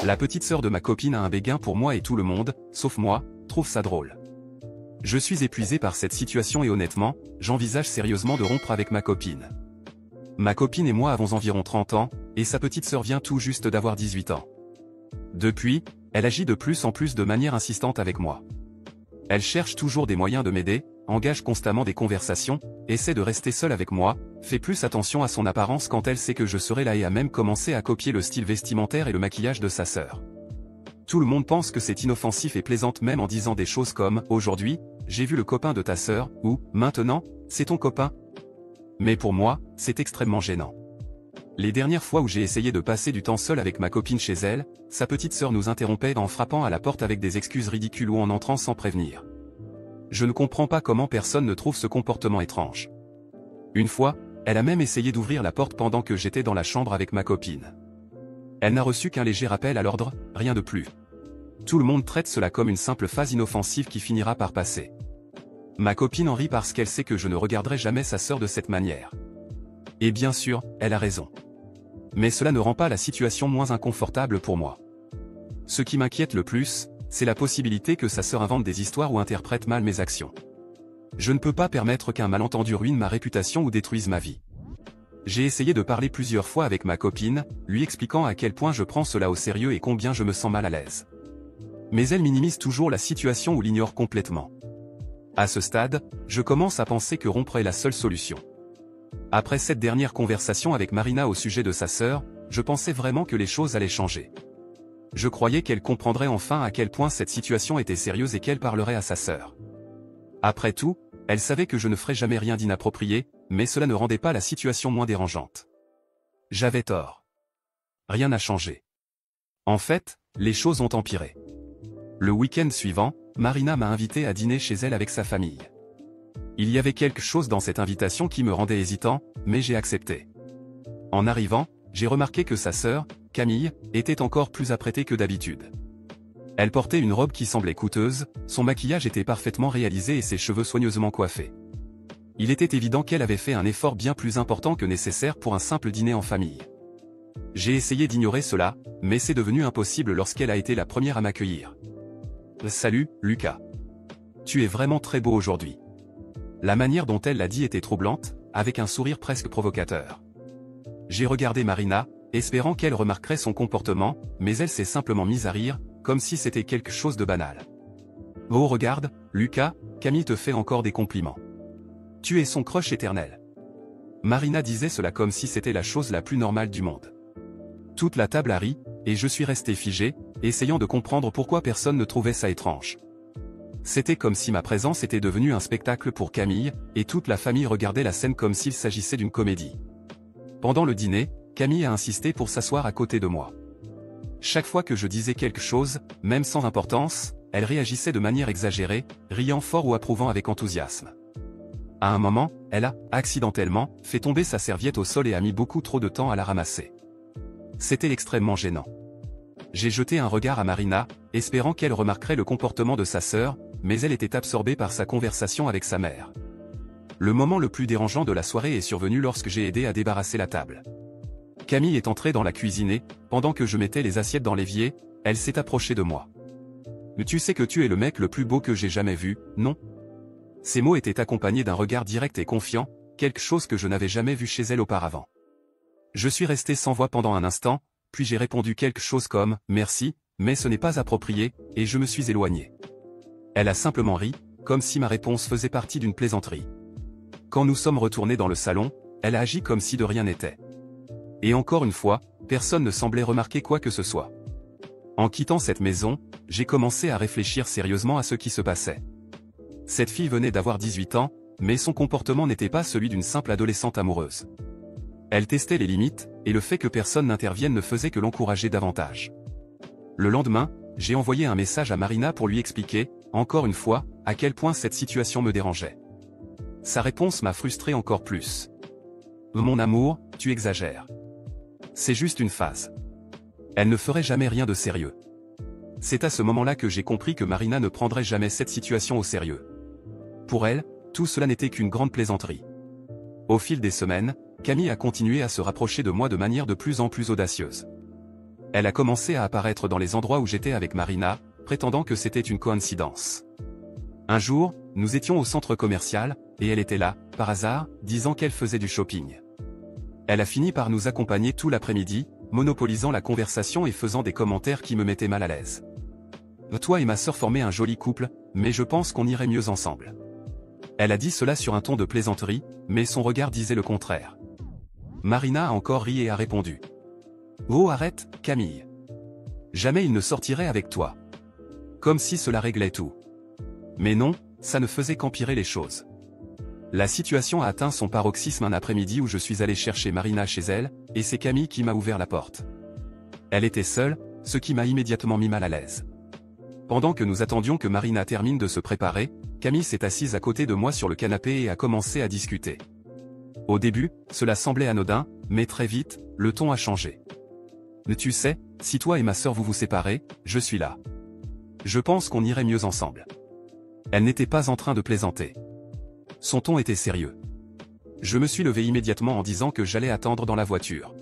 La petite sœur de ma copine a un béguin pour moi et tout le monde, sauf moi, trouve ça drôle. Je suis épuisé par cette situation et honnêtement, j'envisage sérieusement de rompre avec ma copine. Ma copine et moi avons environ 30 ans, et sa petite sœur vient tout juste d'avoir 18 ans. Depuis, elle agit de plus en plus de manière insistante avec moi. Elle cherche toujours des moyens de m'aider, engage constamment des conversations, essaie de rester seule avec moi, fait plus attention à son apparence quand elle sait que je serai là et a même commencé à copier le style vestimentaire et le maquillage de sa sœur. Tout le monde pense que c'est inoffensif et plaisante même en disant des choses comme « Aujourd'hui, j'ai vu le copain de ta sœur » ou « Maintenant, c'est ton copain ». Mais pour moi, c'est extrêmement gênant. Les dernières fois où j'ai essayé de passer du temps seul avec ma copine chez elle, sa petite sœur nous interrompait en frappant à la porte avec des excuses ridicules ou en entrant sans prévenir. Je ne comprends pas comment personne ne trouve ce comportement étrange. Une fois, elle a même essayé d'ouvrir la porte pendant que j'étais dans la chambre avec ma copine. Elle n'a reçu qu'un léger rappel à l'ordre, rien de plus. Tout le monde traite cela comme une simple phase inoffensive qui finira par passer. Ma copine en rit parce qu'elle sait que je ne regarderai jamais sa sœur de cette manière. Et bien sûr, elle a raison. Mais cela ne rend pas la situation moins inconfortable pour moi. Ce qui m'inquiète le plus, c'est la possibilité que sa sœur invente des histoires ou interprète mal mes actions. Je ne peux pas permettre qu'un malentendu ruine ma réputation ou détruise ma vie. J'ai essayé de parler plusieurs fois avec ma copine, lui expliquant à quel point je prends cela au sérieux et combien je me sens mal à l'aise. Mais elle minimise toujours la situation ou l'ignore complètement. À ce stade, je commence à penser que rompre est la seule solution. Après cette dernière conversation avec Marina au sujet de sa sœur, je pensais vraiment que les choses allaient changer. Je croyais qu'elle comprendrait enfin à quel point cette situation était sérieuse et qu'elle parlerait à sa sœur. Après tout, elle savait que je ne ferais jamais rien d'inapproprié, mais cela ne rendait pas la situation moins dérangeante. J'avais tort. Rien n'a changé. En fait, les choses ont empiré. Le week-end suivant, Marina m'a invité à dîner chez elle avec sa famille. Il y avait quelque chose dans cette invitation qui me rendait hésitant, mais j'ai accepté. En arrivant, j'ai remarqué que sa sœur, Camille, était encore plus apprêtée que d'habitude. Elle portait une robe qui semblait coûteuse, son maquillage était parfaitement réalisé et ses cheveux soigneusement coiffés. Il était évident qu'elle avait fait un effort bien plus important que nécessaire pour un simple dîner en famille. J'ai essayé d'ignorer cela, mais c'est devenu impossible lorsqu'elle a été la première à m'accueillir. « Salut, Lucas. Tu es vraiment très beau aujourd'hui. » La manière dont elle l'a dit était troublante, avec un sourire presque provocateur. J'ai regardé Marina, espérant qu'elle remarquerait son comportement, mais elle s'est simplement mise à rire, comme si c'était quelque chose de banal. « Oh regarde, Lucas, Camille te fait encore des compliments. Tu es son crush éternel. » Marina disait cela comme si c'était la chose la plus normale du monde. Toute la table a ri, et je suis resté figé, essayant de comprendre pourquoi personne ne trouvait ça étrange. C'était comme si ma présence était devenue un spectacle pour Camille, et toute la famille regardait la scène comme s'il s'agissait d'une comédie. Pendant le dîner, Camille a insisté pour s'asseoir à côté de moi. Chaque fois que je disais quelque chose, même sans importance, elle réagissait de manière exagérée, riant fort ou approuvant avec enthousiasme. À un moment, elle a, accidentellement, fait tomber sa serviette au sol et a mis beaucoup trop de temps à la ramasser. C'était extrêmement gênant. J'ai jeté un regard à Marina, espérant qu'elle remarquerait le comportement de sa sœur, mais elle était absorbée par sa conversation avec sa mère. Le moment le plus dérangeant de la soirée est survenu lorsque j'ai aidé à débarrasser la table. Camille est entrée dans la cuisine et, pendant que je mettais les assiettes dans l'évier, elle s'est approchée de moi. « Mais tu sais que tu es le mec le plus beau que j'ai jamais vu, non ?» Ces mots étaient accompagnés d'un regard direct et confiant, quelque chose que je n'avais jamais vu chez elle auparavant. Je suis resté sans voix pendant un instant, puis j'ai répondu quelque chose comme « Merci, mais ce n'est pas approprié » et je me suis éloigné. Elle a simplement ri, comme si ma réponse faisait partie d'une plaisanterie. Quand nous sommes retournés dans le salon, elle a agi comme si de rien n'était. Et encore une fois, personne ne semblait remarquer quoi que ce soit. En quittant cette maison, j'ai commencé à réfléchir sérieusement à ce qui se passait. Cette fille venait d'avoir 18 ans, mais son comportement n'était pas celui d'une simple adolescente amoureuse. Elle testait les limites, et le fait que personne n'intervienne ne faisait que l'encourager davantage. Le lendemain, j'ai envoyé un message à Marina pour lui expliquer, encore une fois, à quel point cette situation me dérangeait. Sa réponse m'a frustré encore plus. « Mon amour, tu exagères. C'est juste une phase. Elle ne ferait jamais rien de sérieux. » C'est à ce moment-là que j'ai compris que Marina ne prendrait jamais cette situation au sérieux. Pour elle, tout cela n'était qu'une grande plaisanterie. Au fil des semaines, Camille a continué à se rapprocher de moi de manière de plus en plus audacieuse. Elle a commencé à apparaître dans les endroits où j'étais avec Marina, prétendant que c'était une coïncidence. Un jour, nous étions au centre commercial, et elle était là, par hasard, disant qu'elle faisait du shopping. Elle a fini par nous accompagner tout l'après-midi, monopolisant la conversation et faisant des commentaires qui me mettaient mal à l'aise. Toi et ma sœur formaient un joli couple, mais je pense qu'on irait mieux ensemble. Elle a dit cela sur un ton de plaisanterie, mais son regard disait le contraire. Marina a encore ri et a répondu. Oh arrête, Camille. Jamais il ne sortirait avec toi. Comme si cela réglait tout. Mais non, ça ne faisait qu'empirer les choses. La situation a atteint son paroxysme un après-midi où je suis allé chercher Marina chez elle, et c'est Camille qui m'a ouvert la porte. Elle était seule, ce qui m'a immédiatement mis mal à l'aise. Pendant que nous attendions que Marina termine de se préparer, Camille s'est assise à côté de moi sur le canapé et a commencé à discuter. Au début, cela semblait anodin, mais très vite, le ton a changé. Tu sais, si toi et ma sœur vous séparez, je suis là. Je pense qu'on irait mieux ensemble. Elle n'était pas en train de plaisanter. Son ton était sérieux. Je me suis levé immédiatement en disant que j'allais attendre dans la voiture.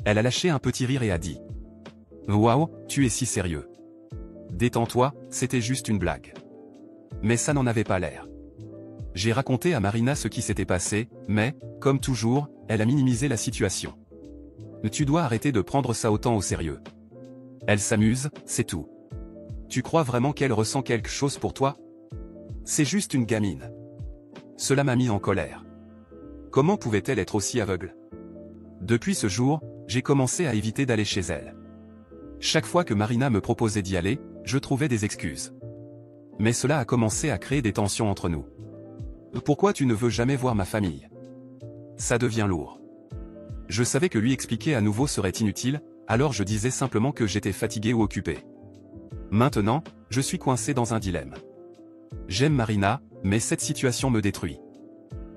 Elle a lâché un petit rire et a dit. Waouh, tu es si sérieux. Détends-toi, c'était juste une blague. Mais ça n'en avait pas l'air. J'ai raconté à Marina ce qui s'était passé, mais, comme toujours, elle a minimisé la situation. Tu dois arrêter de prendre ça autant au sérieux. Elle s'amuse, c'est tout. Tu crois vraiment qu'elle ressent quelque chose pour toi? C'est juste une gamine. Cela m'a mis en colère. Comment pouvait-elle être aussi aveugle? Depuis ce jour, j'ai commencé à éviter d'aller chez elle. Chaque fois que Marina me proposait d'y aller, je trouvais des excuses. Mais cela a commencé à créer des tensions entre nous. Pourquoi tu ne veux jamais voir ma famille? Ça devient lourd. Je savais que lui expliquer à nouveau serait inutile, alors je disais simplement que j'étais fatigué ou occupé. Maintenant, je suis coincé dans un dilemme. J'aime Marina, mais cette situation me détruit.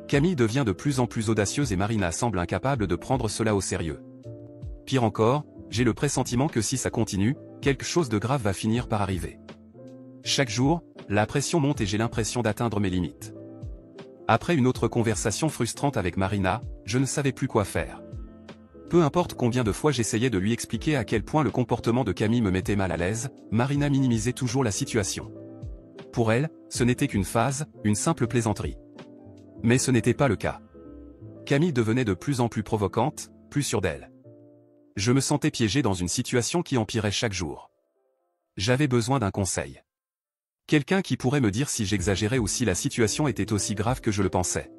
Camille devient de plus en plus audacieuse et Marina semble incapable de prendre cela au sérieux. Pire encore, j'ai le pressentiment que si ça continue, quelque chose de grave va finir par arriver. Chaque jour, la pression monte et j'ai l'impression d'atteindre mes limites. Après une autre conversation frustrante avec Marina, je ne savais plus quoi faire. Peu importe combien de fois j'essayais de lui expliquer à quel point le comportement de Camille me mettait mal à l'aise, Marina minimisait toujours la situation. Pour elle, ce n'était qu'une phase, une simple plaisanterie. Mais ce n'était pas le cas. Camille devenait de plus en plus provocante, plus sûre d'elle. Je me sentais piégé dans une situation qui empirait chaque jour. J'avais besoin d'un conseil. Quelqu'un qui pourrait me dire si j'exagérais ou si la situation était aussi grave que je le pensais.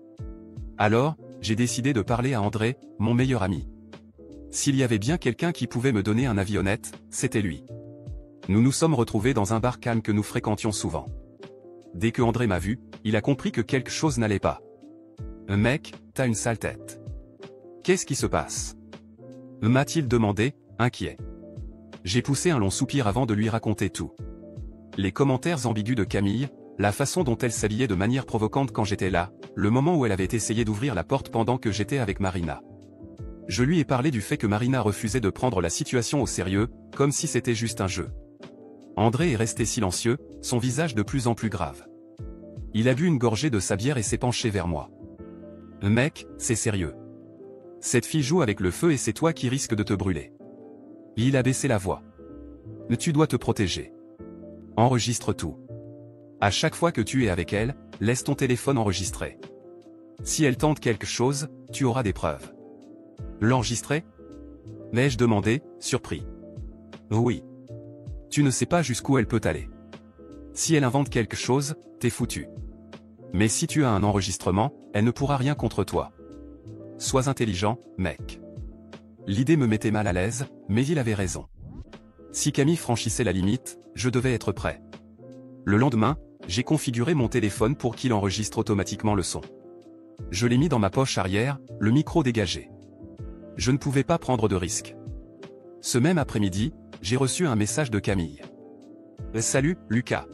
Alors, j'ai décidé de parler à André, mon meilleur ami. S'il y avait bien quelqu'un qui pouvait me donner un avis honnête, c'était lui. Nous nous sommes retrouvés dans un bar calme que nous fréquentions souvent. Dès que André m'a vu, il a compris que quelque chose n'allait pas. Mec, t'as une sale tête. Qu'est-ce qui se passe? M'a-t-il demandé, inquiet. J'ai poussé un long soupir avant de lui raconter tout. Les commentaires ambigus de Camille, la façon dont elle s'habillait de manière provocante quand j'étais là, le moment où elle avait essayé d'ouvrir la porte pendant que j'étais avec Marina. Je lui ai parlé du fait que Marina refusait de prendre la situation au sérieux, comme si c'était juste un jeu. André est resté silencieux, son visage de plus en plus grave. Il a bu une gorgée de sa bière et s'est penché vers moi. Mec, c'est sérieux. Cette fille joue avec le feu et c'est toi qui risques de te brûler. Il a baissé la voix. Tu dois te protéger. Enregistre tout. À chaque fois que tu es avec elle, laisse ton téléphone enregistrer. Si elle tente quelque chose, tu auras des preuves. L'enregistrer? L'ai-je demandé, surpris. Oui. Tu ne sais pas jusqu'où elle peut aller. Si elle invente quelque chose, t'es foutu. Mais si tu as un enregistrement, elle ne pourra rien contre toi. Sois intelligent, mec. L'idée me mettait mal à l'aise, mais il avait raison. Si Camille franchissait la limite, je devais être prêt. Le lendemain, j'ai configuré mon téléphone pour qu'il enregistre automatiquement le son. Je l'ai mis dans ma poche arrière, le micro dégagé. Je ne pouvais pas prendre de risque. Ce même après-midi, j'ai reçu un message de Camille. Salut, Lucas.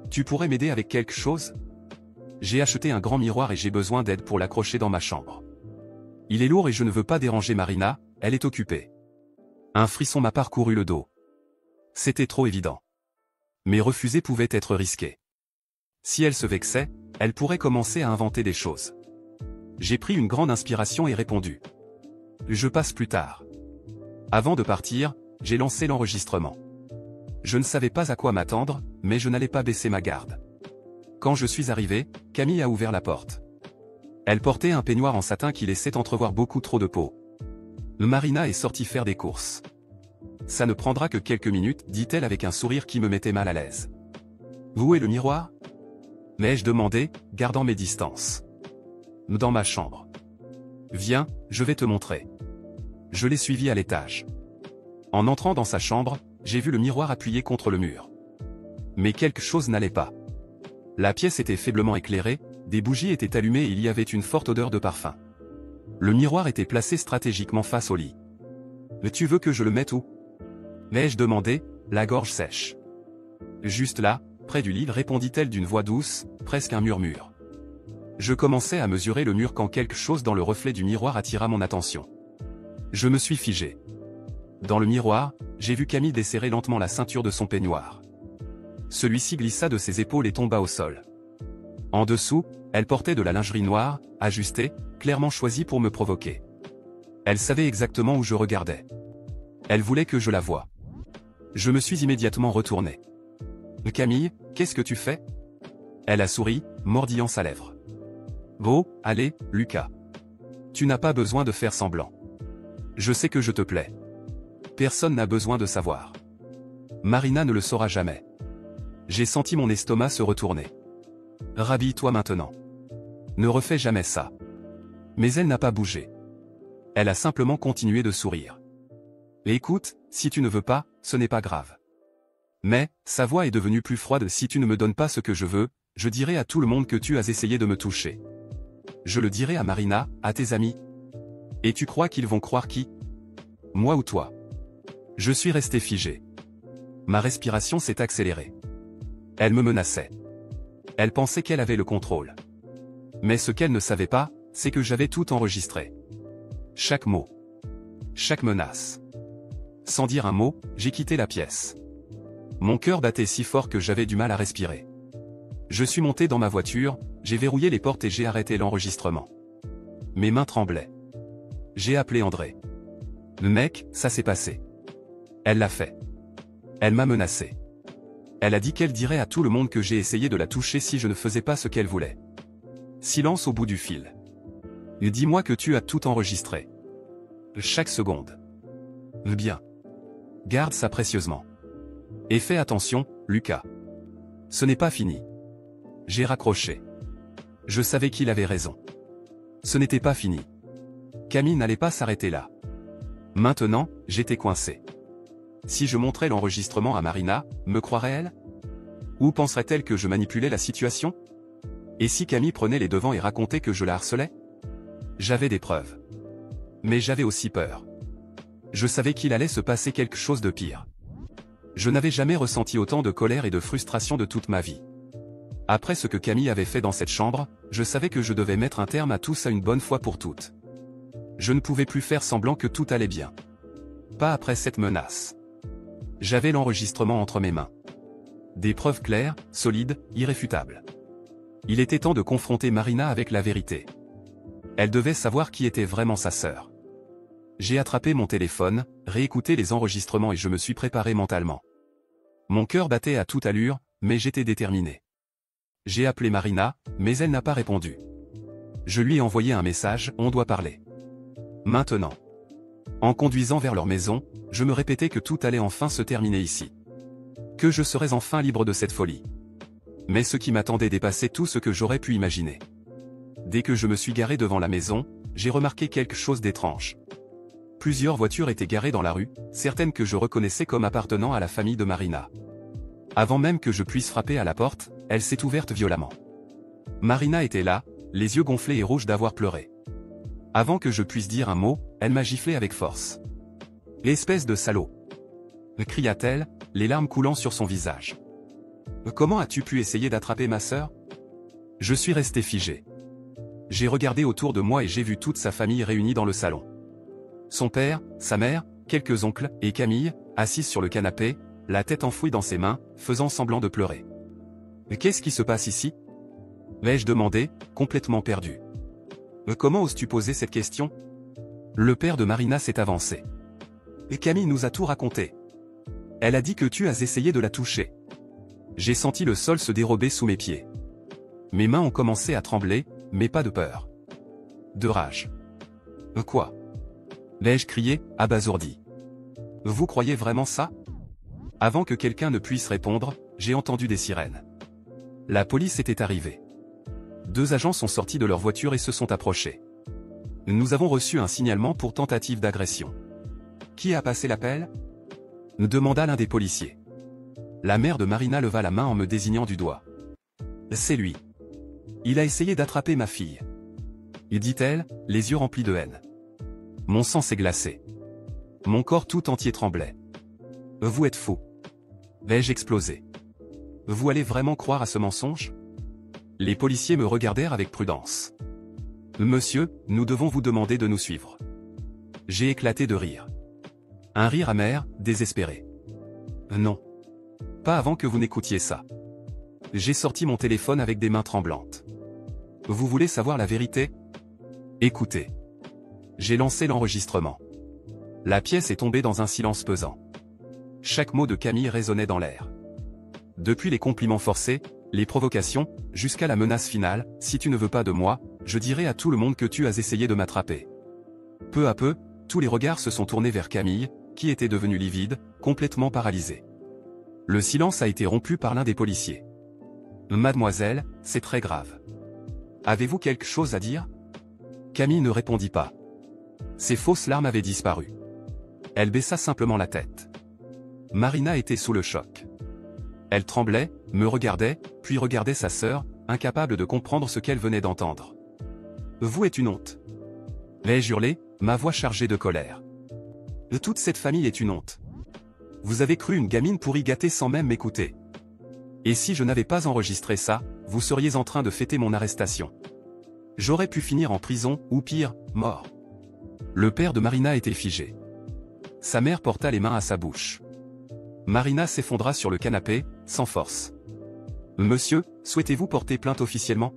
Tu pourrais m'aider avec quelque chose? J'ai acheté un grand miroir et j'ai besoin d'aide pour l'accrocher dans ma chambre. Il est lourd et je ne veux pas déranger Marina, elle est occupée. Un frisson m'a parcouru le dos. C'était trop évident. Mais refuser pouvait être risqué. Si elle se vexait, elle pourrait commencer à inventer des choses. J'ai pris une grande inspiration et répondu. Je passe plus tard. Avant de partir, j'ai lancé l'enregistrement. Je ne savais pas à quoi m'attendre, mais je n'allais pas baisser ma garde. Quand je suis arrivé, Camille a ouvert la porte. Elle portait un peignoir en satin qui laissait entrevoir beaucoup trop de peau. Marina est sortie faire des courses. Ça ne prendra que quelques minutes, dit-elle avec un sourire qui me mettait mal à l'aise. Où est le miroir? L'ai-je demandé, gardant mes distances. Dans ma chambre. Viens, je vais te montrer. Je l'ai suivi à l'étage. En entrant dans sa chambre, j'ai vu le miroir appuyé contre le mur. Mais quelque chose n'allait pas. La pièce était faiblement éclairée, des bougies étaient allumées et il y avait une forte odeur de parfum. Le miroir était placé stratégiquement face au lit. « Tu veux que je le mette où » l'ai-je demandé, la gorge sèche. Juste là, près du lit, répondit-elle d'une voix douce, presque un murmure. Je commençais à mesurer le mur quand quelque chose dans le reflet du miroir attira mon attention. Je me suis figé. Dans le miroir, j'ai vu Camille desserrer lentement la ceinture de son peignoir. Celui-ci glissa de ses épaules et tomba au sol. En dessous, elle portait de la lingerie noire, ajustée, clairement choisie pour me provoquer. Elle savait exactement où je regardais. Elle voulait que je la voie. Je me suis immédiatement retourné. « Camille, qu'est-ce que tu fais ?» Elle a souri, mordillant sa lèvre. « Bon, allez, Lucas. Tu n'as pas besoin de faire semblant. Je sais que je te plais. Personne n'a besoin de savoir. Marina ne le saura jamais. » J'ai senti mon estomac se retourner. « Rhabille-toi maintenant. Ne refais jamais ça. » Mais elle n'a pas bougé. Elle a simplement continué de sourire. « Écoute, si tu ne veux pas, ce n'est pas grave. Mais, sa voix est devenue plus froide. Si tu ne me donnes pas ce que je veux, je dirai à tout le monde que tu as essayé de me toucher. Je le dirai à Marina, à tes amis. Et tu crois qu'ils vont croire qui? Moi ou toi? » Je suis resté figé. Ma respiration s'est accélérée. Elle me menaçait. Elle pensait qu'elle avait le contrôle. Mais ce qu'elle ne savait pas, c'est que j'avais tout enregistré. Chaque mot. Chaque menace. Sans dire un mot, j'ai quitté la pièce. Mon cœur battait si fort que j'avais du mal à respirer. Je suis monté dans ma voiture, j'ai verrouillé les portes et j'ai arrêté l'enregistrement. Mes mains tremblaient. J'ai appelé André. « Mec, ça s'est passé. » Elle l'a fait. Elle m'a menacé. Elle a dit qu'elle dirait à tout le monde que j'ai essayé de la toucher si je ne faisais pas ce qu'elle voulait. Silence au bout du fil. « Dis-moi que tu as tout enregistré. » Chaque seconde. « Bien. Garde ça précieusement. Et fais attention, Lucas. Ce n'est pas fini. » J'ai raccroché. Je savais qu'il avait raison. Ce n'était pas fini. Camille n'allait pas s'arrêter là. Maintenant, j'étais coincé. Si je montrais l'enregistrement à Marina, me croirait-elle? Ou penserait-elle que je manipulais la situation? Et si Camille prenait les devants et racontait que je la harcelais? J'avais des preuves. Mais j'avais aussi peur. Je savais qu'il allait se passer quelque chose de pire. Je n'avais jamais ressenti autant de colère et de frustration de toute ma vie. Après ce que Camille avait fait dans cette chambre, je savais que je devais mettre un terme à tout ça une bonne fois pour toutes. Je ne pouvais plus faire semblant que tout allait bien. Pas après cette menace. J'avais l'enregistrement entre mes mains. Des preuves claires, solides, irréfutables. Il était temps de confronter Marina avec la vérité. Elle devait savoir qui était vraiment sa sœur. J'ai attrapé mon téléphone, réécouté les enregistrements et je me suis préparé mentalement. Mon cœur battait à toute allure, mais j'étais déterminé. J'ai appelé Marina, mais elle n'a pas répondu. Je lui ai envoyé un message, on doit parler. Maintenant. En conduisant vers leur maison, je me répétais que tout allait enfin se terminer ici. Que je serais enfin libre de cette folie. Mais ce qui m'attendait dépassait tout ce que j'aurais pu imaginer. Dès que je me suis garé devant la maison, j'ai remarqué quelque chose d'étrange. Plusieurs voitures étaient garées dans la rue, certaines que je reconnaissais comme appartenant à la famille de Marina. Avant même que je puisse frapper à la porte, elle s'est ouverte violemment. Marina était là, les yeux gonflés et rouges d'avoir pleuré. Avant que je puisse dire un mot, elle m'a giflé avec force. « L'espèce de salaud !» cria-t-elle, les larmes coulant sur son visage. « Comment as-tu pu essayer d'attraper ma sœur ?» Je suis resté figé. J'ai regardé autour de moi et j'ai vu toute sa famille réunie dans le salon. Son père, sa mère, quelques oncles, et Camille, assise sur le canapé, la tête enfouie dans ses mains, faisant semblant de pleurer. « Qu'est-ce qui se passe ici ?» l'ai-je demandé, complètement perdu. « Comment oses-tu poser cette question ?» Le père de Marina s'est avancé. « Et Camille nous a tout raconté. Elle a dit que tu as essayé de la toucher. J'ai senti le sol se dérober sous mes pieds. Mes mains ont commencé à trembler, mais pas de peur. De rage. Quoi? L'ai-je crié, abasourdi. Vous croyez vraiment ça? Avant que quelqu'un ne puisse répondre, j'ai entendu des sirènes. La police était arrivée. 2 agents sont sortis de leur voiture et se sont approchés. Nous avons reçu un signalement pour tentative d'agression. Qui a passé l'appel? Demanda l'un des policiers. La mère de Marina leva la main en me désignant du doigt. C'est lui. Il a essayé d'attraper ma fille. Dit-elle, les yeux remplis de haine. Mon sang s'est glacé. Mon corps tout entier tremblait. Vous êtes fou. Vais-je exploser? Vous allez vraiment croire à ce mensonge? Les policiers me regardèrent avec prudence. Monsieur, nous devons vous demander de nous suivre. J'ai éclaté de rire. Un rire amer, désespéré. Non. Pas avant que vous n'écoutiez ça. J'ai sorti mon téléphone avec des mains tremblantes. Vous voulez savoir la vérité? Écoutez. J'ai lancé l'enregistrement. La pièce est tombée dans un silence pesant. Chaque mot de Camille résonnait dans l'air. Depuis les compliments forcés, les provocations, jusqu'à la menace finale, si tu ne veux pas de moi, je dirai à tout le monde que tu as essayé de m'attraper. Peu à peu, tous les regards se sont tournés vers Camille, qui était devenue livide, complètement paralysée. Le silence a été rompu par l'un des policiers. Mademoiselle, c'est très grave. Avez-vous quelque chose à dire? Camille ne répondit pas. Ses fausses larmes avaient disparu. Elle baissa simplement la tête. Marina était sous le choc. Elle tremblait, me regardait, puis regardait sa sœur, incapable de comprendre ce qu'elle venait d'entendre. Vous êtes une honte. Ai-je hurlé, ma voix chargée de colère. Toute cette famille est une honte. Vous avez cru une gamine pourri gâtée sans même m'écouter. Et si je n'avais pas enregistré ça, vous seriez en train de fêter mon arrestation. J'aurais pu finir en prison, ou pire, mort. Le père de Marina était figé. Sa mère porta les mains à sa bouche. Marina s'effondra sur le canapé, sans force. Monsieur, souhaitez-vous porter plainte officiellement?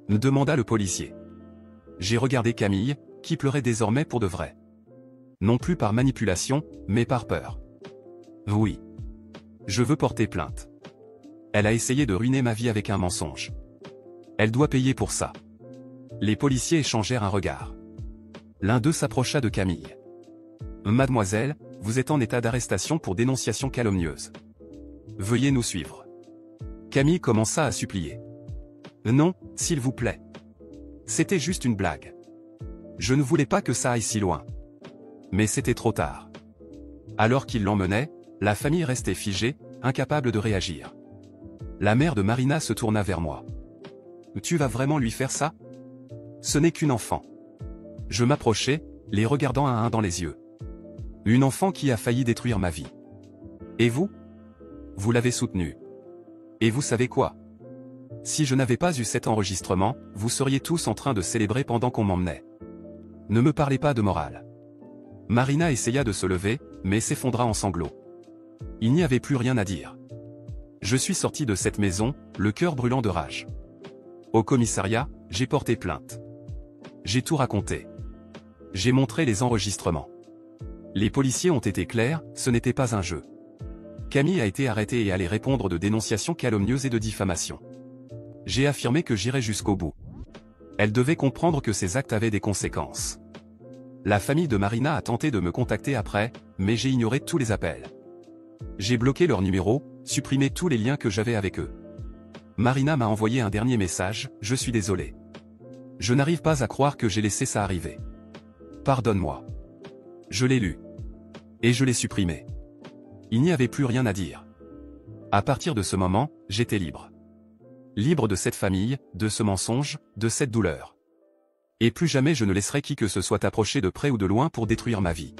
Demanda le policier. J'ai regardé Camille, qui pleurait désormais pour de vrai. Non plus par manipulation, mais par peur. Oui. Je veux porter plainte. Elle a essayé de ruiner ma vie avec un mensonge. Elle doit payer pour ça. Les policiers échangèrent un regard. L'un d'eux s'approcha de Camille. Mademoiselle, vous êtes en état d'arrestation pour dénonciation calomnieuse. Veuillez nous suivre. Camille commença à supplier. Non, s'il vous plaît. C'était juste une blague. Je ne voulais pas que ça aille si loin. Mais c'était trop tard. Alors qu'il l'emmenait, la famille restait figée, incapable de réagir. La mère de Marina se tourna vers moi. Tu vas vraiment lui faire ça? Ce n'est qu'une enfant. Je m'approchai, les regardant un à un dans les yeux. Une enfant qui a failli détruire ma vie. Et vous? Vous l'avez soutenue. Et vous savez quoi? Si je n'avais pas eu cet enregistrement, vous seriez tous en train de célébrer pendant qu'on m'emmenait. Ne me parlez pas de morale. Marina essaya de se lever, mais s'effondra en sanglots. Il n'y avait plus rien à dire. Je suis sorti de cette maison, le cœur brûlant de rage. Au commissariat, j'ai porté plainte. J'ai tout raconté. J'ai montré les enregistrements. Les policiers ont été clairs, ce n'était pas un jeu. Camille a été arrêtée et allait répondre de dénonciations calomnieuses et de diffamation. J'ai affirmé que j'irais jusqu'au bout. Elle devait comprendre que ces actes avaient des conséquences. La famille de Marina a tenté de me contacter après, mais j'ai ignoré tous les appels. J'ai bloqué leur numéro, supprimé tous les liens que j'avais avec eux. Marina m'a envoyé un dernier message, je suis désolé. Je n'arrive pas à croire que j'ai laissé ça arriver. Pardonne-moi. Je l'ai lu. Et je l'ai supprimé. Il n'y avait plus rien à dire. À partir de ce moment, j'étais libre. Libre de cette famille, de ce mensonge, de cette douleur. Et plus jamais je ne laisserai qui que ce soit approcher de près ou de loin pour détruire ma vie.